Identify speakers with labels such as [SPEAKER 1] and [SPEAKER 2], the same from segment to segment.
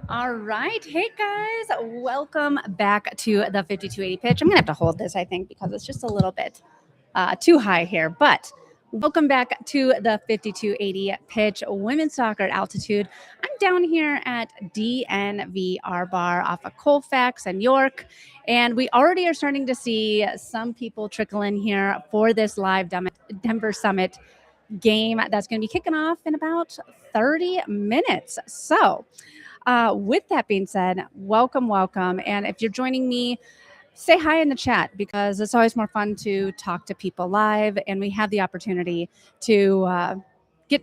[SPEAKER 1] All right. Hey, guys. Welcome back to the 5280 pitch. I'm going to have to hold this, I think, because it's just a little bit too high here. But welcome back to the 5280 pitch women's soccer at altitude. I'm down here at DNVR Bar off of Colfax and York. And we already are starting to see some people trickle in here for this live Denver Summit game that's going to be kicking off in about 30 minutes. So, with that being said, welcome. And if you're joining me, say hi in the chat because it's always more fun to talk to people live, and we have the opportunity to get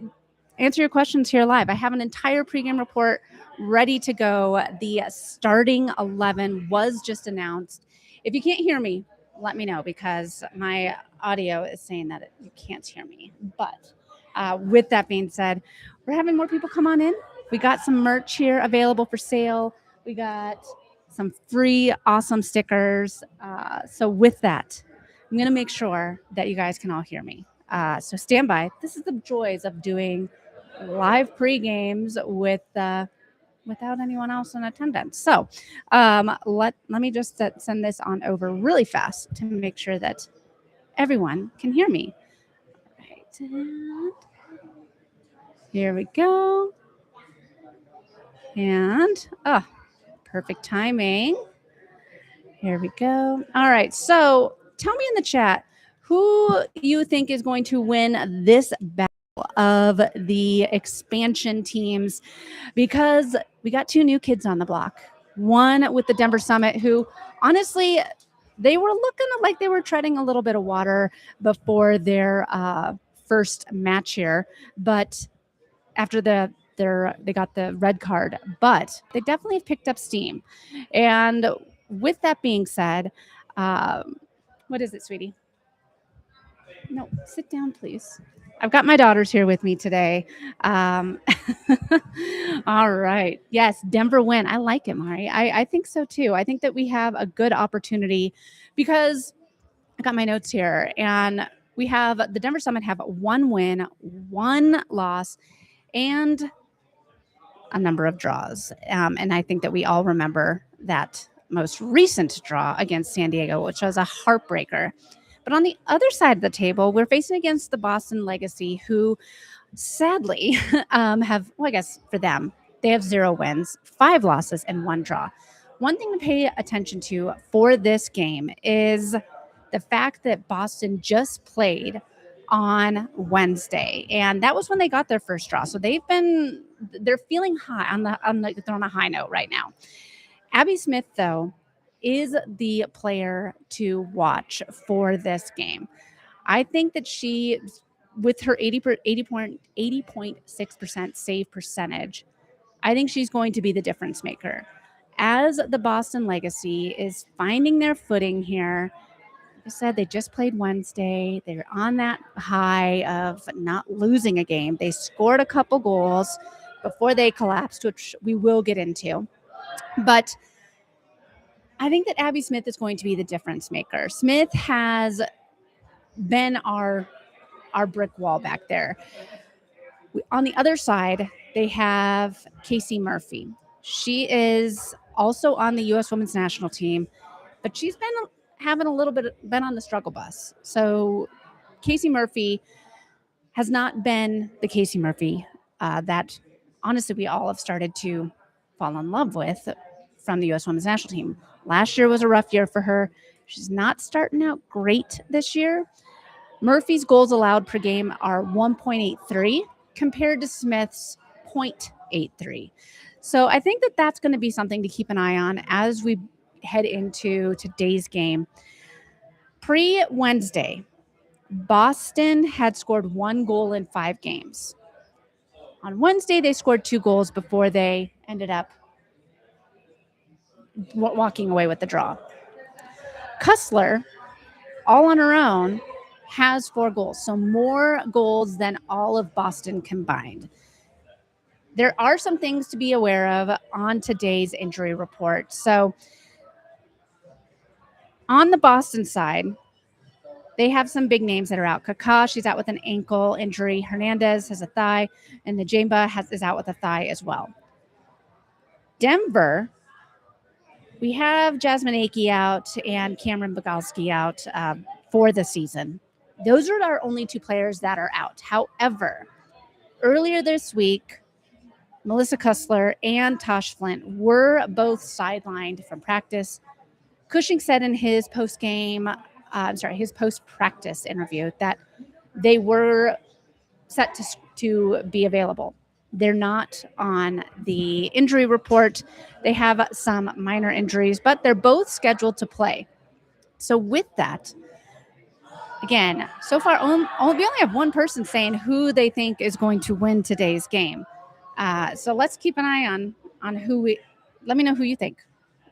[SPEAKER 1] answer your questions here live. I have an entire pregame report ready to go. The starting 11 was just announced. If you can't hear me, let me know because my audio is saying that you can't hear me. But with that being said, we're having more people come on in. We got some merch here available for sale. We got some free awesome stickers. So with that, I'm going to make sure that you guys can all hear me. So stand by. This is the joys of doing live pre-games without anyone else in attendance. So let me just send this on over really fast to make sure that everyone can hear me. All right. And here we go. And perfect timing. Here we go. All right. So tell me in the chat who you think is going to win this battle of the expansion teams, because we got two new kids on the block. One with the Denver Summit, who honestly, they were looking like they were treading a little bit of water before their first match here. But after they got the red card, but they definitely have picked up steam. And with that being said, what is it, sweetie? No, sit down, please. I've got my daughters here with me today. All right. Yes, Denver win. I like it, Mari. I think so too. I think that we have a good opportunity because I got my notes here, and we have the Denver Summit have one win, one loss, and a number of draws. And I think that we all remember that most recent draw against San Diego, which was a heartbreaker. But on the other side of the table, we're facing against the Boston Legacy, who sadly have, well, I guess for them, they have 0 wins, 5 losses, and 1 draw. One thing to pay attention to for this game is the fact that Boston just played on Wednesday, and that was when they got their first draw. So they're feeling high they're on a high note right now. Abby Smith, though, is the player to watch for this game. I think that she, with her 80.6% save percentage, I think she's going to be the difference maker. As the Boston Legacy is finding their footing here, like I said, they just played Wednesday. They're on that high of not losing a game. They scored a couple goals before they collapsed, which we will get into. But I think that Abby Smith is going to be the difference maker. Smith has been our brick wall back there. On the other side, they have Casey Murphy. She is also on the U.S. Women's National Team, but she's been on the struggle bus. So Casey Murphy has not been the Casey Murphy that honestly we all have started to fall in love with from the U.S. Women's National Team. Last year was a rough year for her. She's not starting out great this year. Murphy's goals allowed per game are 1.83 compared to Smith's 0.83. So I think that that's going to be something to keep an eye on as we head into today's game. Pre-Wednesday, Boston had scored 1 goal in 5 games. On Wednesday, they scored 2 goals before they ended up walking away with the draw. Kussler, all on her own, has 4 goals, so more goals than all of Boston combined. There are some things to be aware of on today's injury report. So on the Boston side, they have some big names that are out. Kaká, she's out with an ankle injury. Hernandez has a thigh, and the Najimba is out with a thigh as well. Denver, we have Jasmine Akey out and Cameron Bogowski out for the season. Those are our only two players that are out. However, earlier this week, Melissa Kussler and Tosh Flint were both sidelined from practice. Cushing said in his his post-practice interview that they were set to be available. They're not on the injury report. They have some minor injuries, but they're both scheduled to play. So with that, again, so far, we only have one person saying who they think is going to win today's game. So let's keep an eye on who we. Let me know who you think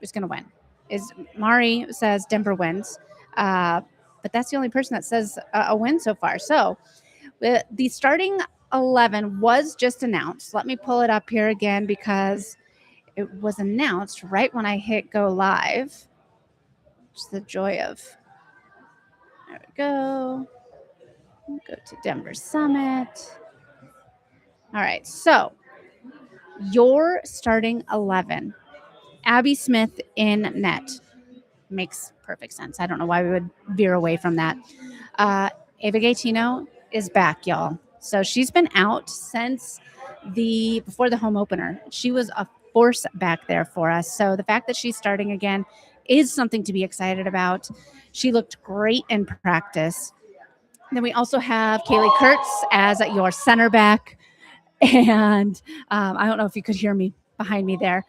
[SPEAKER 1] is going to win. Is Mari says Denver wins, but that's the only person that says a win so far. So the starting 11 was just announced. Let me pull it up here again because it was announced right when I hit go live. Just the joy of. There we go. Go to Denver Summit. All right, so your starting 11. Abby Smith in net. Makes perfect sense. I don't know why we would veer away from that. Ava Gaetino is back, y'all. So she's been out since before the home opener. She was a force back there for us. So the fact that she's starting again is something to be excited about. She looked great in practice. Then we also have Kaylee Kurtz as your center back. And I don't know if you could hear me behind me there.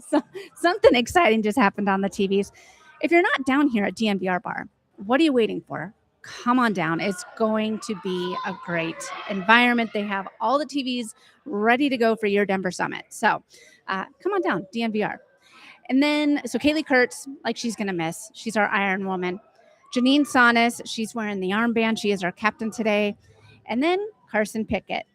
[SPEAKER 1] So something exciting just happened on the TVs. If you're not down here at DNVR Bar, what are you waiting for? Come on down. It's going to be a great environment. They have all the TVs ready to go for your Denver Summit. So come on down, DNVR. And then, so Kaylee Kurtz, like she's going to miss. She's our Iron Woman. Janine Sonis, she's wearing the armband. She is our captain today. And then Carson Pickett.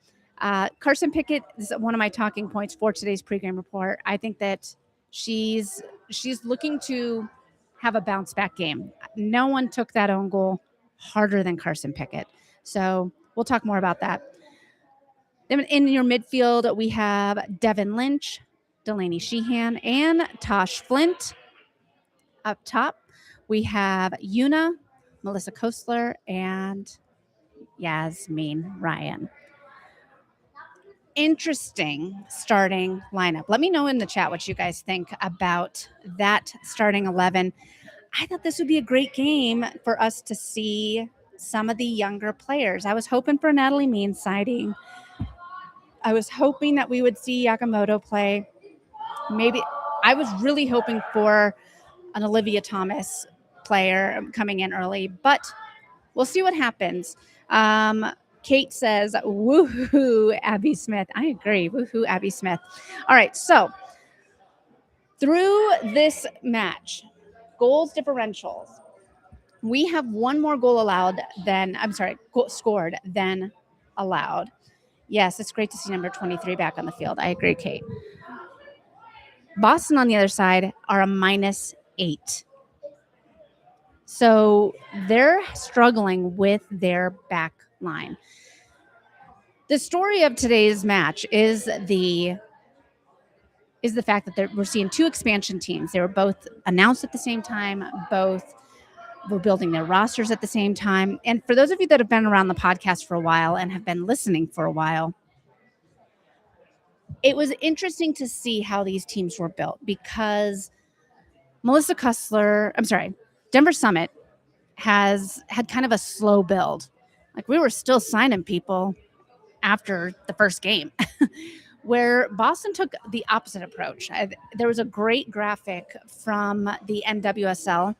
[SPEAKER 1] Carson Pickett is one of my talking points for today's pregame report. I think that she's looking to have a bounce back game. No one took that own goal harder than Carson Pickett. So we'll talk more about that. Then in your midfield, we have Devin Lynch, Delaney Sheehan, and Tosh Flint. Up top, we have Yuna, Melissa Kostler, and Yasmin Ryan. Interesting starting lineup. Let me know in the chat what you guys think about that starting 11. I thought this would be a great game for us to see some of the younger players. I was hoping for Natalie Means sighting. I was hoping that we would see Yakamoto play. Maybe I was really hoping for an Olivia Thomas player coming in early, but we'll see what happens. Kate says, woohoo, Abby Smith. I agree. Woohoo, Abby Smith. All right. So through this match, goals differentials, we have one more goal scored than allowed. Yes, it's great to see number 23 back on the field. I agree, Kate. Boston on the other side are a -8. So they're struggling with their back line. The story of today's match is the fact that we're seeing two expansion teams. They were both announced at the same time. Both were building their rosters at the same time. And for those of you that have been around the podcast for a while and have been listening for a while, it was interesting to see how these teams were built because Denver Summit has had kind of a slow build. Like we were still signing people after the first game, where Boston took the opposite approach. There was a great graphic from the NWSL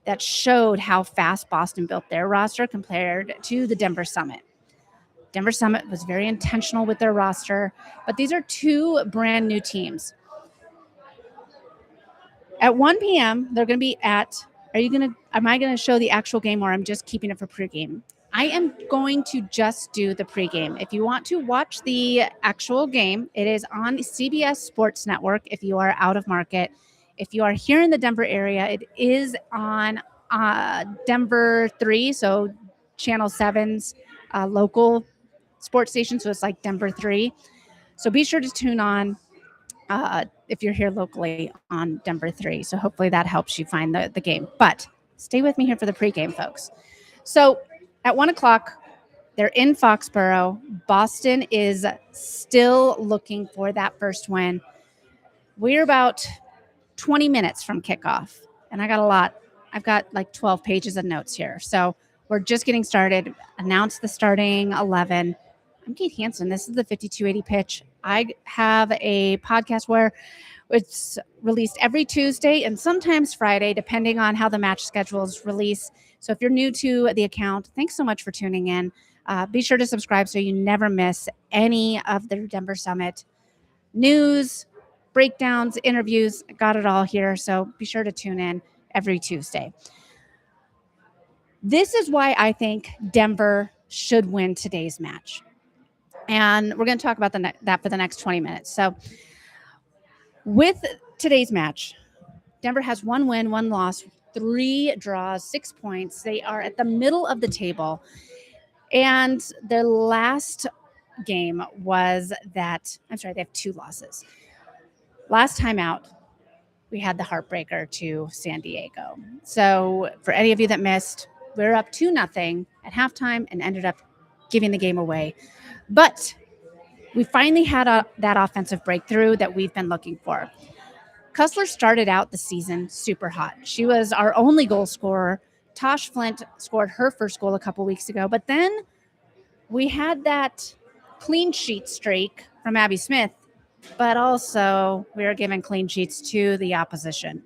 [SPEAKER 1] that showed how fast Boston built their roster compared to the Denver Summit. Denver Summit was very intentional with their roster, but these are two brand new teams. At 1 p.m., they're going to be at, am I going to show the actual game or I'm just keeping it for pregame? I am going to just do the pregame. If you want to watch the actual game, it is on CBS Sports Network if you are out of market. If you are here in the Denver area, it is on Denver 3, so Channel 7's local sports station, so it's like Denver 3. So be sure to tune on. if you're here locally on Denver 3. So hopefully that helps you find the game. But stay with me here for the pregame, folks. So at 1 o'clock, they're in Foxborough. Boston is still looking for that first win. We're about 20 minutes from kickoff, and I got a lot. I've got like 12 pages of notes here. So we're just getting started. Announce the starting 11. I'm Kate Hansen. This is the 5280 pitch. I have a podcast where it's released every Tuesday and sometimes Friday, depending on how the match schedules release. So if you're new to the account, thanks so much for tuning in. Be sure to subscribe so you never miss any of the Denver Summit news, breakdowns, interviews. Got it all here. So be sure to tune in every Tuesday. This is why I think Denver should win today's match. And we're going to talk about that for the next 20 minutes. So with today's match, Denver has 1 win, 1 loss, 3 draws, 6 points. They are at the middle of the table. And their last game was they have 2 losses. Last time out, we had the heartbreaker to San Diego. So for any of you that missed, we were up 2-0 at halftime and ended up giving the game away. But we finally had that offensive breakthrough that we've been looking for. Cussler started out the season super hot. She was our only goal scorer. Tosh Flint scored her first goal a couple weeks ago. But then we had that clean sheet streak from Abby Smith, but also we were giving clean sheets to the opposition.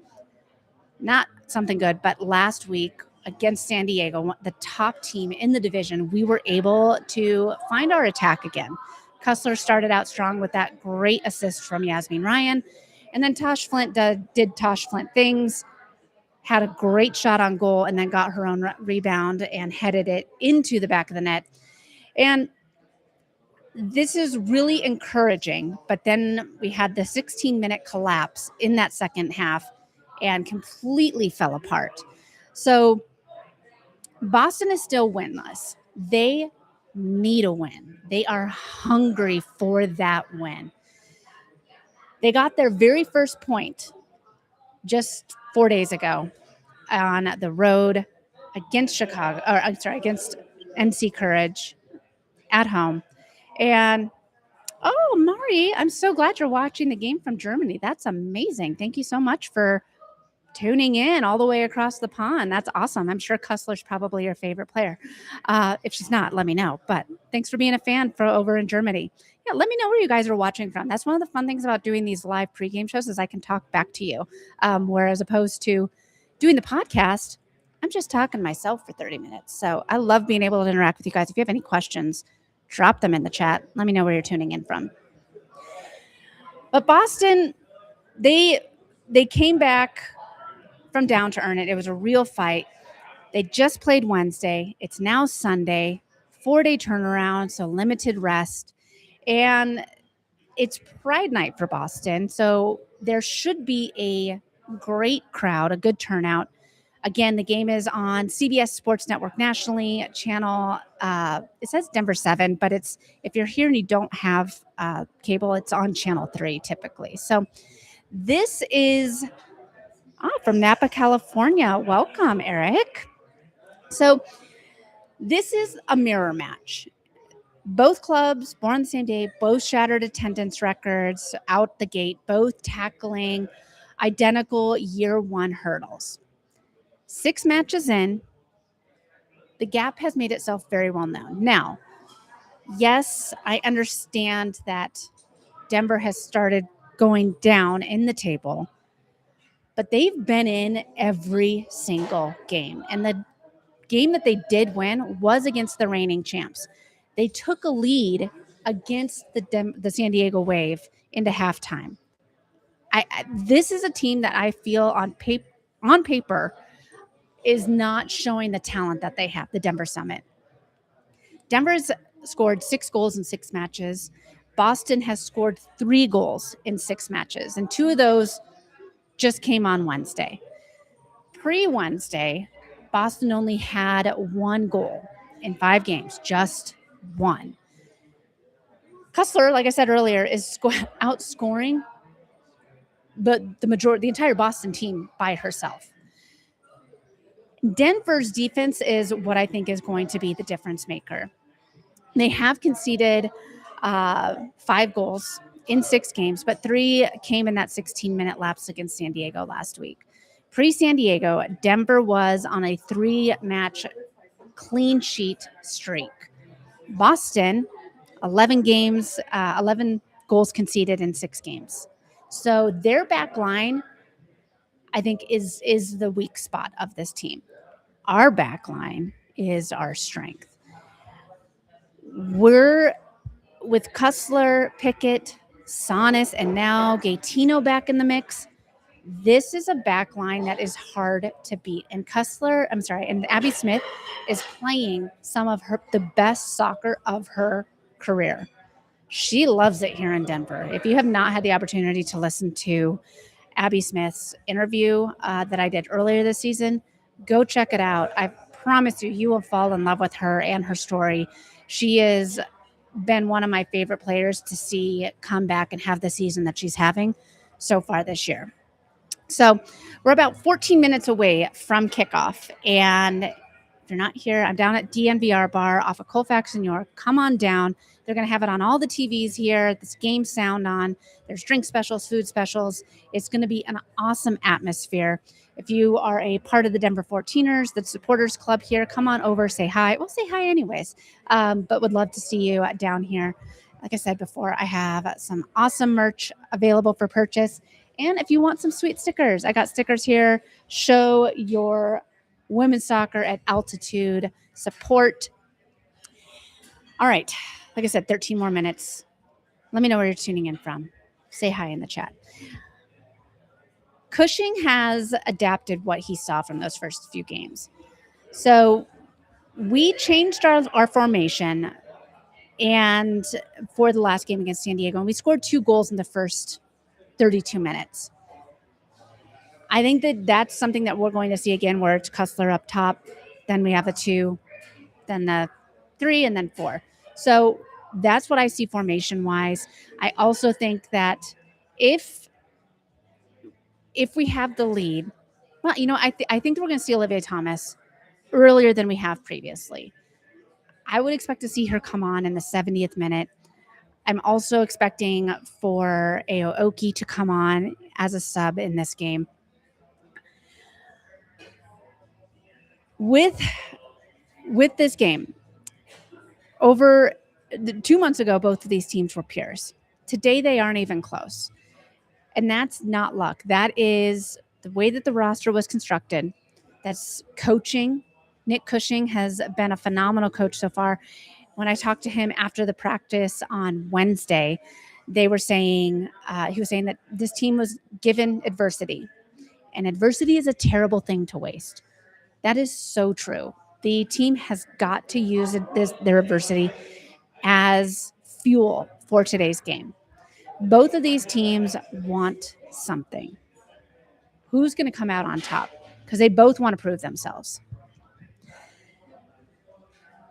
[SPEAKER 1] Not something good, but last week against San Diego, the top team in the division, we were able to find our attack again. Cussler started out strong with that great assist from Yasmin Ryan. And then Tosh Flint did Tosh Flint things, had a great shot on goal, and then got her own rebound and headed it into the back of the net. And this is really encouraging. But then we had the 16-minute collapse in that second half and completely fell apart. So Boston is still winless. They need a win. They are hungry for that win. They got their very first point just 4 days ago on the road against against NC Courage at home. And oh, Mari, I'm so glad you're watching the game from Germany. That's amazing. Thank you so much for tuning in all the way across the pond. That's awesome. I'm sure Cussler's probably your favorite player. If she's not, let me know. But thanks for being a fan over in Germany. Yeah, let me know where you guys are watching from. That's one of the fun things about doing these live pregame shows is I can talk back to you. Whereas opposed to doing the podcast, I'm just talking to myself for 30 minutes. So I love being able to interact with you guys. If you have any questions, drop them in the chat. Let me know where you're tuning in from. But Boston, they came back from down to earn it. It was a real fight. They just played Wednesday. It's now Sunday, 4-day turnaround, so limited rest. And it's Pride Night for Boston, so there should be a great crowd, a good turnout. Again, the game is on CBS Sports Network nationally, channel, it says Denver 7, but it's if you're here and you don't have cable, it's on channel 3 typically. So this is from Napa, California. Welcome, Eric. So this is a mirror match. Both clubs, born on the same day, both shattered attendance records out the gate, both tackling identical year 1 hurdles. 6 matches in, the gap has made itself very well known. Now, yes, I understand that Denver has started going down in the table, but they've been in every single game. And the game that they did win was against the reigning champs. They took a lead against the San Diego Wave into halftime. This is a team that I feel on paper is not showing the talent that they have, the Denver Summit. Denver's scored 6 goals in 6 matches. Boston has scored 3 goals in 6 matches, and 2 of those just came on Wednesday. Pre-Wednesday, Boston only had 1 goal in 5 games, just 1. Cussler, like I said earlier, is outscoring the entire Boston team by herself. Denver's defense is what I think is going to be the difference maker. They have conceded 5 goals in 6 games, but 3 came in that 16-minute lapse against San Diego last week. Pre-San Diego, Denver was on a 3-match clean sheet streak. Boston, 11 goals conceded in 6 games. So their back line, I think, is the weak spot of this team. Our back line is our strength. We're with Kessler, Pickett, Saunas, and now Gaetino back in the mix. This is a back line that is hard to beat. And Abby Smith is playing some of the best soccer of her career. She loves it here in Denver. If you have not had the opportunity to listen to Abby Smith's interview that I did earlier this season, go check it out. I promise you will fall in love with her and her story. She has been one of my favorite players to see come back and have the season that she's having so far this year. So we're about 14 minutes away from kickoff. And if you're not here, I'm down at DNVR Bar off of Colfax in York. Come on down. They're going to have it on all the TVs here. This game sound on. There's drink specials, food specials. It's going to be an awesome atmosphere. If you are a part of the Denver 14ers, the supporters club here, come on over, say hi. We'll say hi anyways, but would love to see you down here. Like I said before, I have some awesome merch available for purchase. And if you want some sweet stickers, I got stickers here. Show your women's soccer at altitude support. All right. Like I said, 13 more minutes. Let me know where you're tuning in from. Say hi in the chat. Cushing has adapted what he saw from those first few games. So we changed our formation and for the last game against San Diego, and we scored 2 goals in the first 32 minutes. I think that's something that we're going to see again, where it's Kessler up top, then we have a 2, then the 3, and then 4. So that's what I see formation-wise. I also think that if we have the lead, well, I think that we're going to see Olivia Thomas earlier than we have previously. I would expect to see her come on in the 70th minute. I'm also expecting for Aoki to come on as a sub in this game. With this game, over 2 months ago, both of these teams were peers. Today, they aren't even close. And that's not luck. That is the way that the roster was constructed. That's coaching. Nick Cushing has been a phenomenal coach so far. When I talked to him after the practice on Wednesday, he was saying that this team was given adversity. And adversity is a terrible thing to waste. That is so true. The team has got to use their adversity as fuel for today's game. Both of these teams want something. Who's going to come out on top? Because they both want to prove themselves.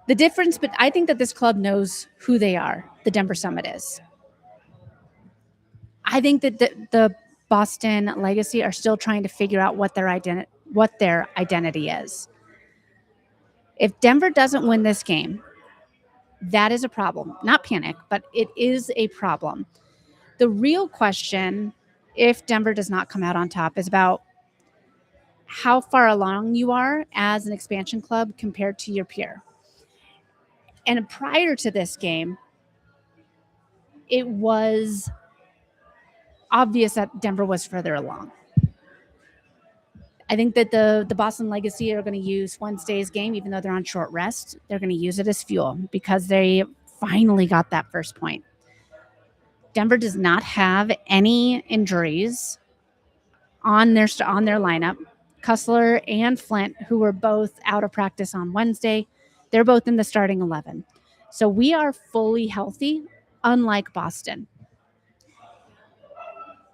[SPEAKER 1] The difference, but I think that this club knows who they are, the Denver Summit is. I think that the Boston Legacy are still trying to figure out what their identity is. If Denver doesn't win this game, that is a problem. Not panic, but it is a problem. The real question, if Denver does not come out on top, is about how far along you are as an expansion club compared to your peer. And prior to this game, it was obvious that Denver was further along. I think that the Boston Legacy are going to use Wednesday's game, even though they're on short rest, they're going to use it as fuel because they finally got that first point. Denver does not have any injuries on their lineup. Kessler and Flint, who were both out of practice on Wednesday, they're both in the starting 11. So we are fully healthy, unlike Boston.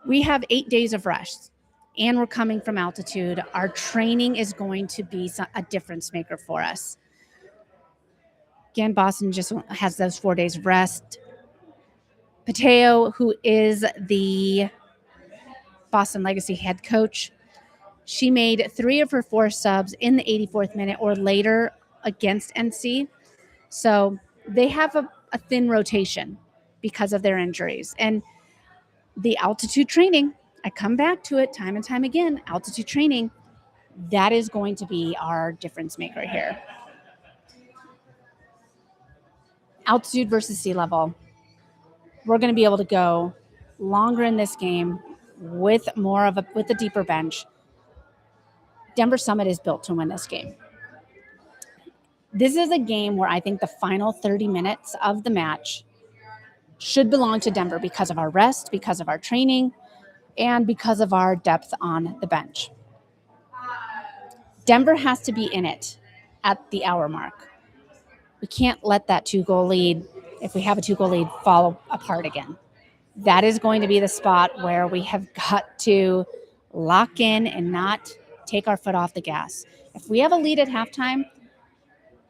[SPEAKER 1] We have 8 days of rest, and we're coming from altitude. Our training is going to be a difference maker for us. Again, Boston just has those 4 days of rest. Pateo, who is the Boston Legacy head coach. She made 3 of her 4 subs in the 84th minute or later against NC. So they have a thin rotation because of their injuries. And the altitude training, I come back to it time and time again, altitude training, that is going to be our difference maker here. Altitude versus sea level. We're going to be able to go longer in this game with a deeper bench. Denver Summit is built to win this game. This is a game where I think the final 30 minutes of the match should belong to Denver because of our rest, because of our training, and because of our depth on the bench. Denver has to be in it at the hour mark. We can't let that 2-goal lead, if we have a 2-goal lead, fall apart again. That is going to be the spot where we have got to lock in and not take our foot off the gas. If we have a lead at halftime,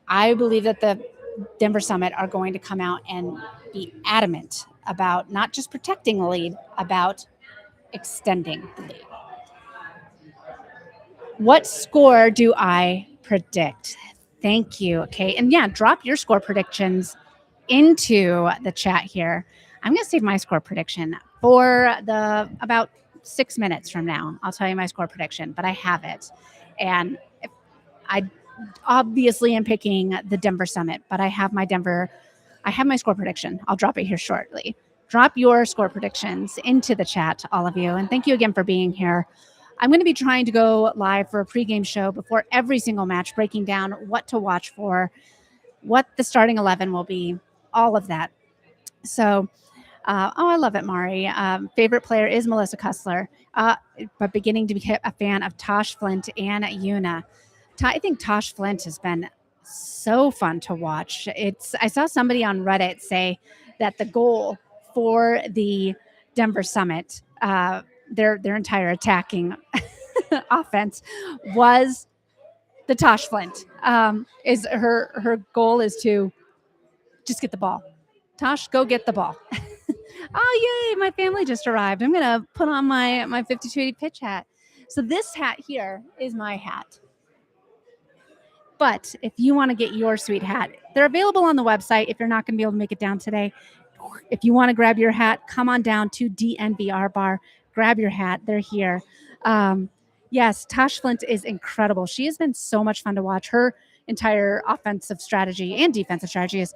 [SPEAKER 1] I believe that the Denver Summit are going to come out and be adamant about not just protecting the lead, about extending the lead. What score do I predict? Thank you. Okay. And yeah, drop your score predictions into the chat here. I'm going to save my score prediction for about 6 minutes from now. I'll tell you my score prediction, but I have it. And I obviously am picking the Denver Summit, but I have my score prediction. I'll drop it here shortly. Drop your score predictions into the chat, all of you. And thank you again for being here. I'm going to be trying to go live for a pregame show before every single match, breaking down what to watch for, what the starting 11 will be, all of that. So, I love it, Mari. Favorite player is Melissa Kussler, but beginning to be a fan of Tosh Flint and Yuna. I think Tosh Flint has been so fun to watch. I saw somebody on Reddit say that the goal for the Denver Summit, their entire attacking offense, was the Tosh Flint. Is her goal is to just get the ball. Tosh, go get the ball. Oh, yay, my family just arrived. I'm going to put on my 5280 pitch hat. So this hat here is my hat. But if you want to get your sweet hat, they're available on the website if you're not going to be able to make it down today. If you want to grab your hat, come on down to DNVR Bar. Grab your hat. They're here. Yes, Tosh Flint is incredible. She has been so much fun to watch. Her entire offensive strategy and defensive strategy is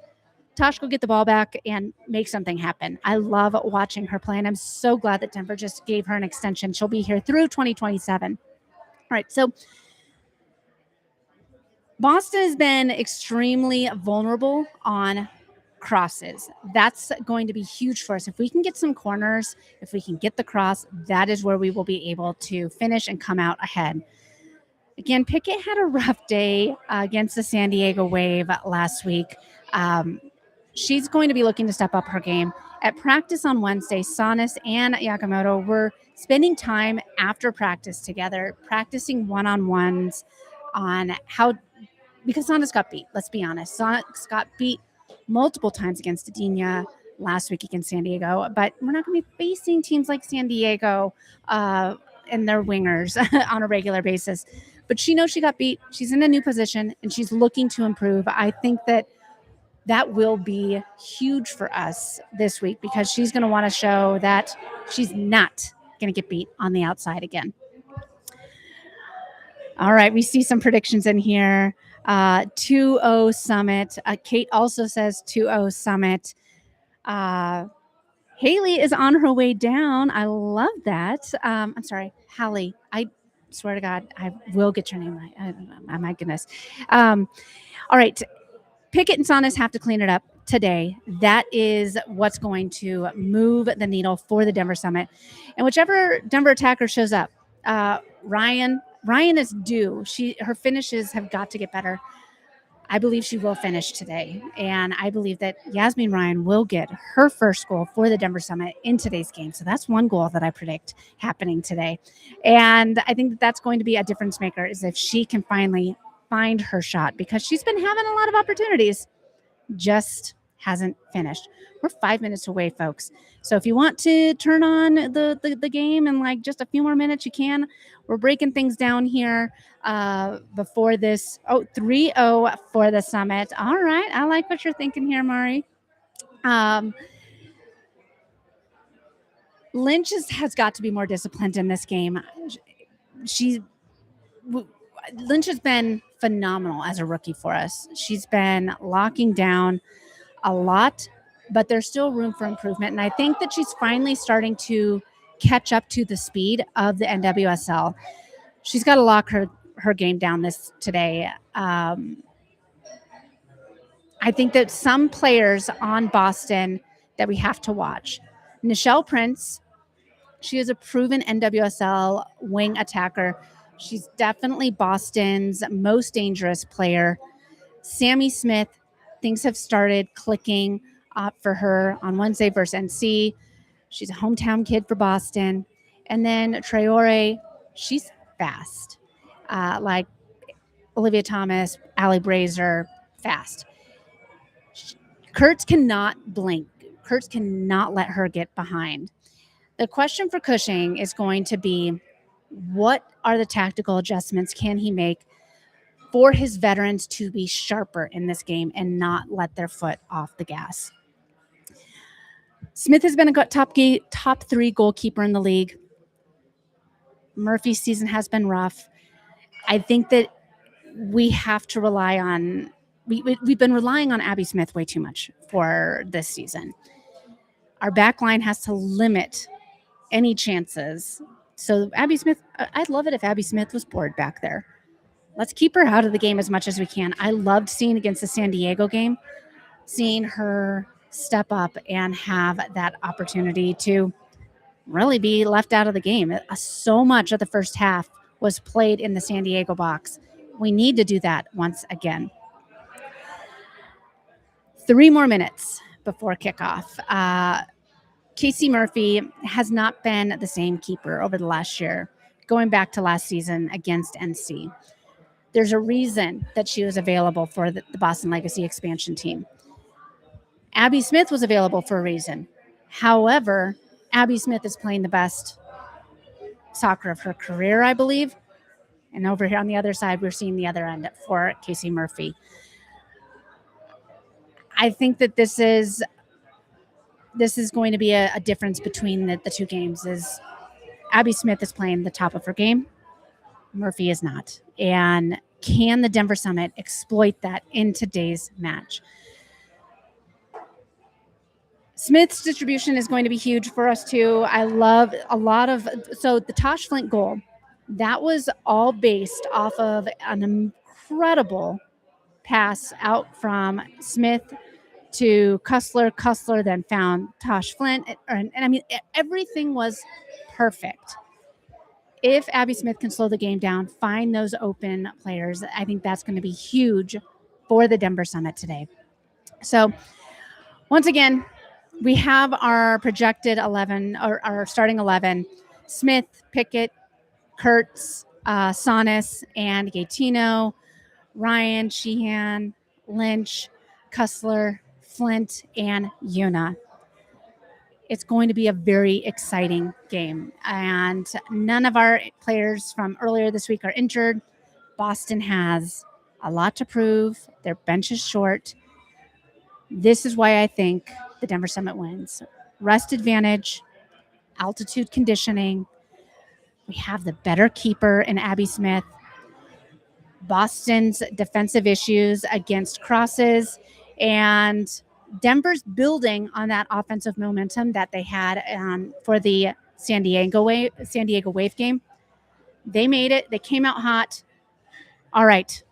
[SPEAKER 1] Tosh, go get the ball back and make something happen. I love watching her play, and I'm so glad that Denver just gave her an extension. She'll be here through 2027. All right, so Boston has been extremely vulnerable on crosses. That's going to be huge for us. If we can get some corners, if we can get the cross, that is where we will be able to finish and come out ahead. Again, Pickett had a rough day against the San Diego Wave last week. She's going to be looking to step up her game. At practice on Wednesday, Sanas and Yakamoto were spending time after practice together, practicing one-on-ones on how, because Sanas got beat, let's be honest. Sanas got beat multiple times against Adina last week against San Diego, but we're not going to be facing teams like San Diego and their wingers on a regular basis. But she knows she got beat. She's in a new position, and she's looking to improve. I think that will be huge for us this week because she's going to want to show that she's not going to get beat on the outside again. All right, we see some predictions in here. 2-0 Summit. Kate also says 2-0 Summit. Haley is on her way down. I love that. I'm sorry, Hallie. I swear to God, I will get your name right. My goodness. All right. Pickett and Sanas have to clean it up today. That is what's going to move the needle for the Denver Summit. And whichever Denver attacker shows up, Ryan is due. Her finishes have got to get better. I believe she will finish today. And I believe that Yasmin Ryan will get her first goal for the Denver Summit in today's game. So that's one goal that I predict happening today. And I think that's going to be a difference maker is if she can finally find her shot because she's been having a lot of opportunities, just hasn't finished. We're 5 minutes away, folks. So if you want to turn on the game in like just a few more minutes, you can. We're breaking things down here before this. 3-0 for the Summit. All right. I like what you're thinking here, Mari. Lynch has got to be more disciplined in this game. Lynch has been phenomenal as a rookie for us. She's been locking down a lot, but there's still room for improvement. And I think that she's finally starting to catch up to the speed of the NWSL. She's got to lock her game down today. I think that some players on Boston that we have to watch. Nichelle Prince, she is a proven NWSL wing attacker. She's definitely Boston's most dangerous player. Sammy Smith, things have started clicking for her on Wednesday versus NC. She's a hometown kid for Boston. And then Traore, she's fast. Like Olivia Thomas, Allie Brazier, fast. Kurtz cannot blink. Kurtz cannot let her get behind. The question for Cushing is going to be, what are the tactical adjustments can he make for his veterans to be sharper in this game and not let their foot off the gas? Smith has been a top 3 goalkeeper in the league. Murphy's season has been rough. I think that we have to rely on we've been relying on Abby Smith way too much for this season. Our back line has to limit any chances. So Abby Smith, I'd love it if Abby Smith was bored back there. Let's keep her out of the game as much as we can. I loved seeing against the San Diego game, seeing her step up and have that opportunity to really be left out of the game. So much of the first half was played in the San Diego box. We need to do that once again. 3 more minutes before kickoff. Casey Murphy has not been the same keeper over the last year, going back to last season against NC. There's a reason that she was available for the Boston Legacy expansion team. Abby Smith was available for a reason. However, Abby Smith is playing the best soccer of her career, I believe. And over here on the other side, we're seeing the other end for Casey Murphy. I think that this is going to be a difference between the 2 games. Is Abby Smith is playing the top of her game. Murphy is not. And can the Denver Summit exploit that in today's match? Smith's distribution is going to be huge for us too. I love so the Tosh Flint goal, that was all based off of an incredible pass out from Smith to Cussler. Cussler then found Tosh Flint. And I mean, everything was perfect. If Abby Smith can slow the game down, find those open players, I think that's going to be huge for the Denver Summit today. So once again, we have our projected 11, or our starting 11: Smith, Pickett, Kurtz, Sonis, and Gatino, Ryan, Sheehan, Lynch, Cussler, Flint, and Yuna. It's going to be a very exciting game. And none of our players from earlier this week are injured. Boston has a lot to prove. Their bench is short. This is why I think the Denver Summit wins. Rest advantage, altitude conditioning. We have the better keeper in Abby Smith. Boston's defensive issues against crosses, and Denver's building on that offensive momentum that they had for the San Diego Wave game. They made it. They came out hot. All right,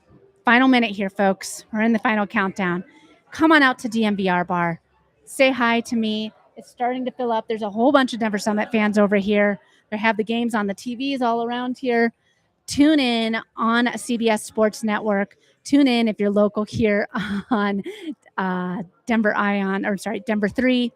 [SPEAKER 1] final minute here, folks. We're in the final countdown. Come on out to DMVR Bar. Say hi to me. It's starting to fill up. There's a whole bunch of Denver Summit fans over here. They have the games on the TVs all around here. Tune in on CBS Sports Network. Tune in if you're local here on Denver 3.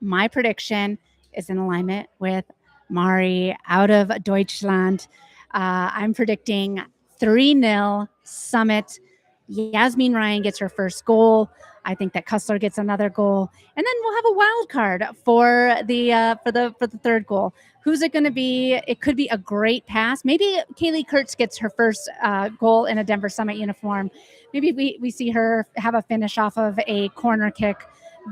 [SPEAKER 1] My prediction is in alignment with Mari out of Deutschland. I'm predicting 3-0 Summit. Yasmin Ryan gets her first goal. I think that Kussler gets another goal, and then we'll have a wild card for the third goal. Who's it going to be? It could be a great pass. Maybe Kaylee Kurtz gets her first goal in a Denver Summit uniform. Maybe we see her have a finish off of a corner kick.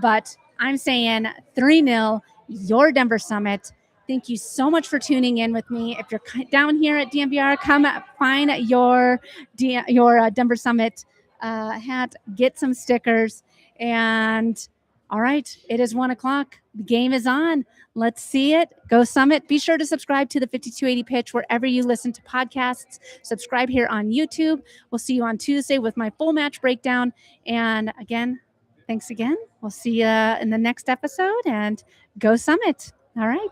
[SPEAKER 1] But I'm saying 3-0, your Denver Summit. Thank you so much for tuning in with me. If you're down here at DNVR, come find your Denver Summit hat, get some stickers, and all right, it is 1:00. The game is on. Let's see it. Go Summit. Be sure to subscribe to the 5280 Pitch wherever you listen to podcasts. Subscribe here on YouTube. We'll see you on Tuesday with my full match breakdown. And again, thanks again. We'll see you in the next episode, and go Summit. All right.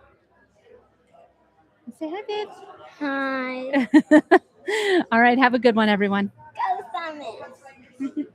[SPEAKER 1] Say hi, babe.
[SPEAKER 2] Hi.
[SPEAKER 1] All right. Have a good one, everyone.
[SPEAKER 2] Go Summit.